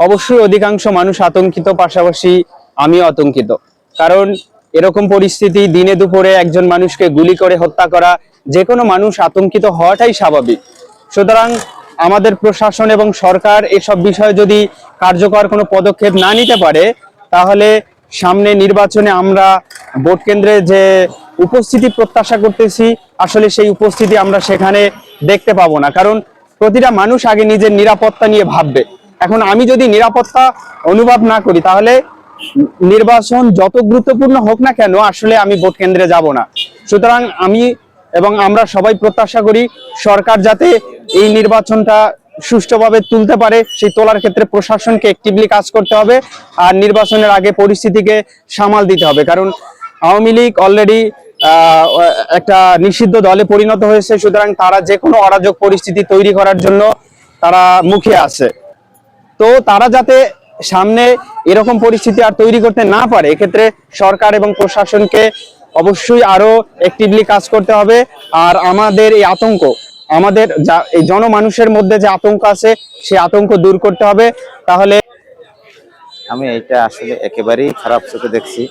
অবশ্যই অধিকাংশ মানুষ আতঙ্কিত, পাশাপাশি আমিও আতঙ্কিত। কারণ এরকম পরিস্থিতি, দিনে দুপুরে একজন মানুষকে গুলি করে হত্যা করা, যে কোনো মানুষ আতঙ্কিত হওয়াটাই স্বাভাবিক। সুতরাং আমাদের প্রশাসন এবং সরকার এসব বিষয়ে যদি কার্যকর কোনো পদক্ষেপ না নিতে পারে, তাহলে সামনে নির্বাচনে আমরা ভোট কেন্দ্রে যে উপস্থিতি প্রত্যাশা করতেছি, আসলে সেই উপস্থিতি আমরা সেখানে দেখতে পাবো না। কারণ প্রতিটা মানুষ আগে নিজের নিরাপত্তা নিয়ে ভাববে। এখন আমি যদি নিরাপত্তা অনুভব না করি, তাহলে নির্বাচন যত গুরুত্বপূর্ণ হোক না কেন, আসলে আমি ভোট কেন্দ্রে যাব না। সুতরাং আমি এবং আমরা সবাই প্রত্যাশা করি সরকার যাতে এই নির্বাচনটা সুষ্ঠুভাবে তুলতে পারে, সেই তোলার ক্ষেত্রে প্রশাসনকে অ্যাক্টিভলি কাজ করতে হবে। আর নির্বাচনের আগে পরিস্থিতিকে সামাল দিতে হবে। কারণ আওয়ামী লীগ অলরেডি একটা নিষিদ্ধ দলে পরিণত হয়েছে। সুতরাং তারা যে কোনো অরাজক পরিস্থিতি তৈরি করার জন্য তারা মুখে আছে। তো তারা যাতে সামনে এরকম পরিস্থিতি আর তৈরি করতে না পারে, এক্ষেত্রে সরকার এবং প্রশাসনকে অবশ্যই আরো অ্যাক্টিভলি কাজ করতে হবে। আর আমাদের এই আতঙ্ক, আমাদের এই জনমানুষের মধ্যে যে আতঙ্ক আছে, সেই আতঙ্ক দূর করতে হবে। তাহলে আমি এটা আসলে একেবারেই খারাপ চোখে দেখছি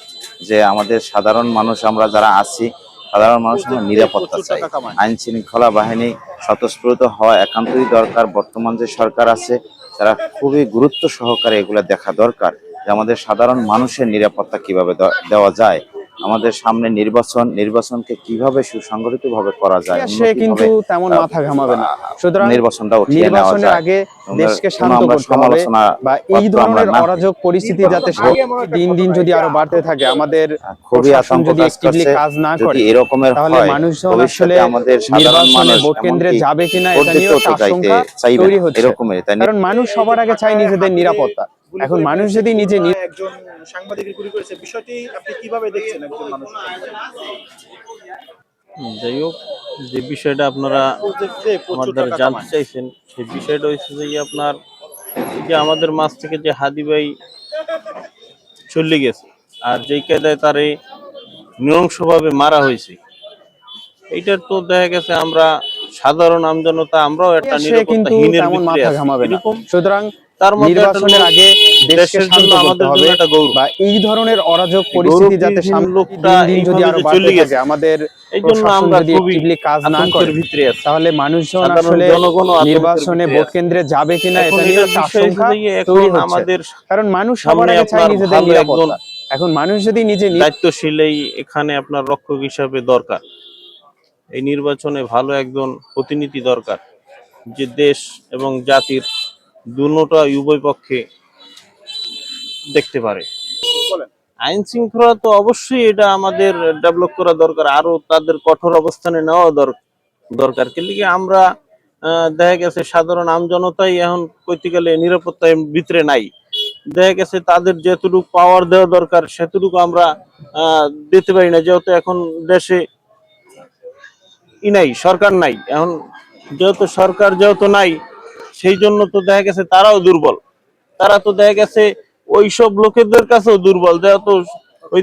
যে আমাদের সাধারণ মানুষ, আমরা যারা আছি সাধারণ মানুষ, আমরা নিরাপত্তা চাই। আইন শৃঙ্খলা বাহিনী স্বতঃস্ফূর্ত হওয়া একান্তই দরকার। বর্তমান যে সরকার আছে তারা খুবই গুরুত্ব সহকারে এগুলো দেখা দরকার যে আমাদের সাধারণ মানুষের নিরাপত্তা কিভাবে দেওয়া যায়, আমাদের সামনে নির্বাচনকে কিভাবে সুসংগঠিত ভাবে করা যায়, সে কিন্তু তেমন মাথা ঘামাবে না। সুতরাং নির্বাচনটা উঠিয়ে নেওয়া নির্বাচনের যায়। আগে দেশকে শান্ত করতে হবে, বা এই ধরনের অরাজক পরিস্থিতি যাতে দিন দিন যদি আরো বাড়তে থাকে, আমাদের খুবই আতঙ্ক কাজ করছে। যদি এরকমের তাহলে মানুষজন আসলে আমাদের নির্বাচনে ভোট কেন্দ্রে যাবে কিনা এটা নিয়ে আশঙ্কা তৈরি হচ্ছে। কারণ মানুষ সবার আগে চায় নিজেদের নিরাপত্তা। এখন মানুষ যদি নিজে একজন সাংবাদিকের গুলি করেছে, বিষয়টি আপনি কিভাবে দেখছেন একজন মানুষ? যাই হোক, যে বিষয়টা আপনারা আমার দ্বারা জানতে চাইছেন, সেই বিষয়টা হচ্ছে যে আপনার এই যে আমাদের মাছ থেকে যে হাদি ভাই চলে গেছে, আর যেই কায়দায় তারে নৃশংসভাবে মারা হয়েছে, এইটার তো দেখা গেছে আমরা সাধারণ আমজনতা আমরাও একটা নিরাপত্তাহীনের ভিতরে আছি। সুতরাং তার মধ্যে নির্বাচনের আগে দেশের জন্য আমাদের জন্য একটা গৌরব, বা এই ধরনের অরাজক পরিস্থিতি যাতে লোকটা দিন যদি আরো বাড়তে থাকে, আমাদের এইজন্য আমরা খুবই কাজ না করে ভিতরে আছি। তাহলে মানুষজন আসলে নির্বাচনে ভোট কেন্দ্রে যাবে কিনা এটা নিয়ে আশঙ্কা তৈরি হচ্ছে। কারণ মানুষ সবার আগে চায় নিজেদের নিরাপত্তা। এখন মানুষ যদি নিজে দায়িত্বশীলই এখানে আপনার রক্ষক হিসাবে দরকার। এই নির্বাচনে ভালো একজন প্রতিনিধি দরকার, যে দেশ এবং জাতির দুটোটা উভয় পক্ষে দেখতে পারে। আইন শৃঙ্খলা তো অবশ্যই এটা আমাদের ডেভেলপ করা দরকার, আরো তাদের কঠোর অবস্থানে নেওয়া দরকার। কিন্তু আমরা দেখা গেছে সাধারণ আমজনতাই এখন কইতে গেলে নিরাপত্তার ভিতরে নাই। দেখা গেছে তাদের যেটুকু পাওয়ার দেওয়া দরকার সেটুকু আমরা দিতে পারি না, যেহেতু এখন দেশে নাই, সরকার নাই। এখন যেহেতু সরকার নাই, সেই জন্য তো দেখা গেছে তারাও দুর্বল। তারা তো দেখা গেছে ওইসব লোকেদের কাছেও দুর্বল, যেহেতু ওই